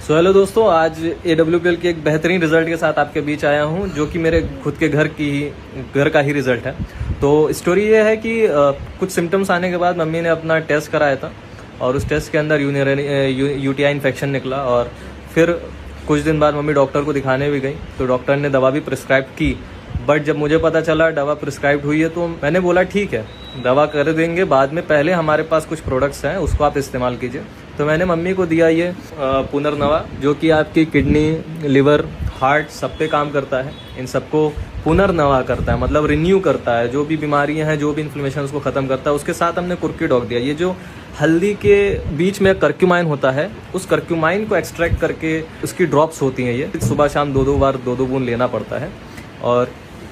Hello दोस्तों, आज AWPL के एक बेहतरीन रिजल्ट के साथ आपके बीच आया हूं, जो कि मेरे खुद के घर का ही रिजल्ट है। तो स्टोरी ये है कि कुछ सिम्टम्स आने के बाद मम्मी ने अपना टेस्ट कराया था और उस टेस्ट के अंदर यूटीआई इन्फेक्शन निकला। और फिर कुछ दिन बाद मम्मी डॉक्टर को दिखाने भी गई, तो डॉक्टर ने दवा भी प्रिस्क्राइब की। बट जब मुझे पता चला दवा प्रिस्क्राइब हुई है तो मैंने बोला ठीक है, दवा कर देंगे बाद में, पहले हमारे पास कुछ प्रोडक्ट्स हैं उसको आप इस्तेमाल कीजिए। तो मैंने मम्मी को दिया ये पुनर्नवा, जो कि आपकी किडनी, लिवर, हार्ट सब पे काम करता है। इन सबको पुनर्नवा करता है, मतलब रिन्यू करता है। जो भी बीमारियां हैं, जो भी इन्फ्लेमेशन उसको ख़त्म करता है। उसके साथ हमने कुर्क्यूडॉक दिया। ये जो हल्दी के बीच में कर्क्यूमाइन होता है, उस कर्क्यूमाइन को एक्सट्रैक्ट करके उसकी ड्रॉप्स होती हैं। ये सुबह शाम दो बार दो बूंद लेना पड़ता है और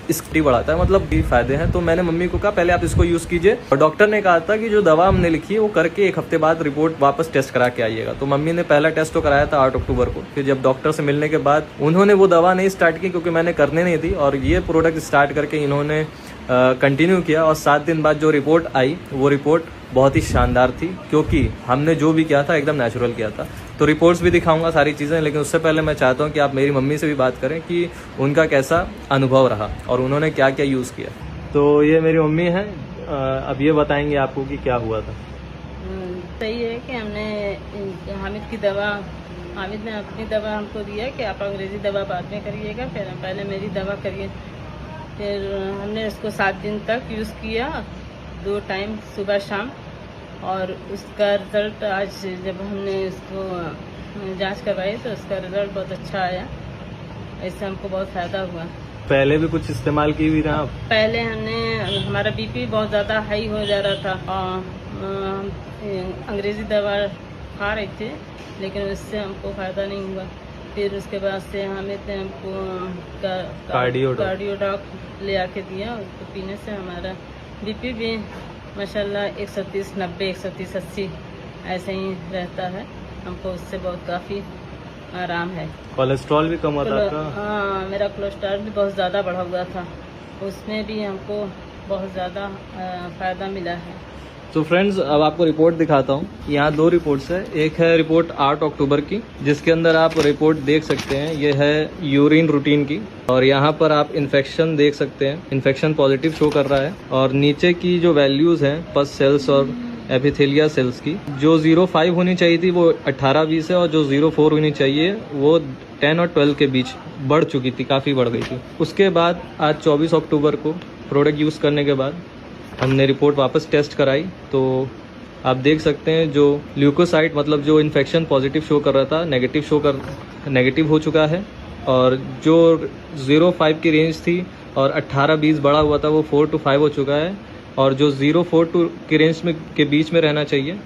इसकी बढ़ाता है, मतलब भी फायदे हैं। तो मैंने मम्मी को कहा पहले आप इसको यूज़ कीजिए, और डॉक्टर ने कहा था कि जो दवा हमने लिखी है वो करके 1 हफ्ते बाद रिपोर्ट वापस टेस्ट करा के आइएगा। तो मम्मी ने पहला टेस्ट तो कराया था 8 अक्टूबर को। फिर जब डॉक्टर से मिलने के बाद उन्होंने वो दवा नहीं स्टार्ट की, क्योंकि मैंने करने नहीं दी, और ये प्रोडक्ट स्टार्ट करके इन्होंने कंटिन्यू किया। और 7 दिन बाद जो रिपोर्ट आई वो रिपोर्ट बहुत ही शानदार थी, क्योंकि हमने जो भी किया था एकदम नेचुरल किया था। तो रिपोर्ट्स भी दिखाऊंगा सारी चीज़ें, लेकिन उससे पहले मैं चाहता हूं कि आप मेरी मम्मी से भी बात करें कि उनका कैसा अनुभव रहा और उन्होंने क्या क्या यूज़ किया। तो ये मेरी मम्मी हैं, अब ये बताएंगे आपको कि क्या हुआ था। सही है कि हमने हामिद ने अपनी दवा हमको दिया कि आप अंग्रेज़ी दवा बाद में करिएगा, फिर पहले मेरी दवा करिए। फिर हमने उसको 7 दिन तक यूज़ किया, 2 टाइम सुबह शाम, और उसका रिज़ल्ट आज जब हमने उसको जांच करवाई तो उसका रिज़ल्ट बहुत अच्छा आया। इससे हमको बहुत फ़ायदा हुआ। पहले भी कुछ इस्तेमाल की हुई था आप? पहले हमारा बीपी बहुत ज़्यादा हाई हो जा रहा था और अंग्रेज़ी दवा खा रहे थे, लेकिन उससे हमको फ़ायदा नहीं हुआ। फिर उसके बाद से हामिद ने हमको कार्डियोडॉक ले आके दिया। उसको पीने से हमारा बीपी भी माशाल्लाह 130/90, 130/80 ऐसे ही रहता है। हमको उससे बहुत काफ़ी आराम है। कोलेस्ट्रॉल भी कम होता था? हाँ, मेरा कोलेस्ट्रॉल भी बहुत ज़्यादा बढ़ा हुआ था, उसमें भी हमको बहुत ज़्यादा फ़ायदा मिला है। तो फ्रेंड्स, अब आपको रिपोर्ट दिखाता हूँ। यहाँ 2 रिपोर्ट्स है। एक है रिपोर्ट 8 अक्टूबर की, जिसके अंदर आप रिपोर्ट देख सकते हैं। ये है यूरिन रूटीन की, और यहाँ पर आप इन्फेक्शन देख सकते हैं, इन्फेक्शन पॉजिटिव शो कर रहा है। और नीचे की जो वैल्यूज़ हैं पस सेल्स और एपिथेलिया सेल्स की, जो 0.5 होनी चाहिए थी वो 18-20 है, और जो 0.4 होनी चाहिए वो 10 और 12 के बीच बढ़ चुकी थी, काफ़ी बढ़ गई थी। उसके बाद आज 24 अक्टूबर को प्रोडक्ट यूज़ करने के बाद हमने रिपोर्ट वापस टेस्ट कराई, तो आप देख सकते हैं जो ल्यूकोसाइट, मतलब जो इन्फेक्शन पॉजिटिव शो कर रहा था, नेगेटिव हो चुका है। और जो 0.5 की रेंज थी और 18-20 बढ़ा हुआ था, वो 4 to 5 हो चुका है। और जो 0.4 की रेंज में के बीच में रहना चाहिए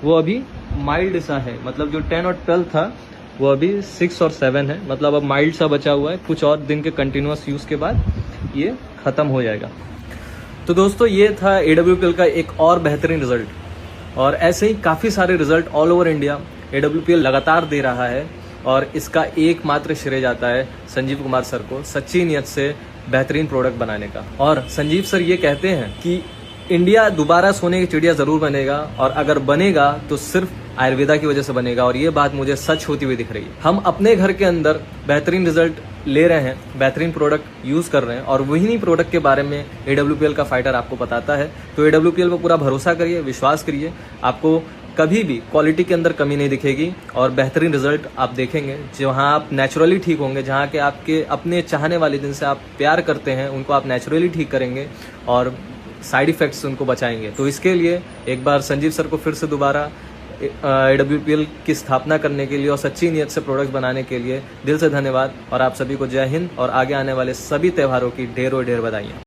वो अभी माइल्ड सा है, मतलब जो 10 और 12 था वो अभी 6 और 7 है, मतलब अब माइल्ड सा बचा हुआ है। कुछ और दिन के कंटिन्यूस यूज़ के बाद ये ख़त्म हो जाएगा। तो दोस्तों, ये था AWPL का एक और बेहतरीन रिजल्ट, और ऐसे ही काफ़ी सारे result all over India AWPL लगातार दे रहा है। और इसका एकमात्र श्रेय जाता है संजीव कुमार सर को, सच्ची नियत से बेहतरीन प्रोडक्ट बनाने का। और संजीव सर ये कहते हैं कि इंडिया दोबारा सोने की चिड़िया ज़रूर बनेगा, और अगर बनेगा तो सिर्फ आयुर्वेदा की वजह से बनेगा। और ये बात मुझे सच होती हुई दिख रही है। हम अपने घर के अंदर बेहतरीन रिजल्ट ले रहे हैं, बेहतरीन प्रोडक्ट यूज़ कर रहे हैं, और वही प्रोडक्ट के बारे में AWPL का फाइटर आपको बताता है। तो AWPL पर पूरा भरोसा करिए, विश्वास करिए, आपको कभी भी क्वालिटी के अंदर कमी नहीं दिखेगी, और बेहतरीन रिजल्ट आप देखेंगे। जहाँ आप नेचुरली ठीक होंगे, जहाँ के आपके अपने चाहने वाले जिनसे आप प्यार करते हैं उनको आप नेचुरली ठीक करेंगे और साइड इफ़ेक्ट्स उनको बचाएंगे। तो इसके लिए एक बार संजीव सर को फिर से दोबारा AWPL की स्थापना करने के लिए और सच्ची नियत से प्रोडक्ट्स बनाने के लिए दिल से धन्यवाद। और आप सभी को जय हिंद, और आगे आने वाले सभी त्योहारों की ढेरों ढेर बधाइयाँ।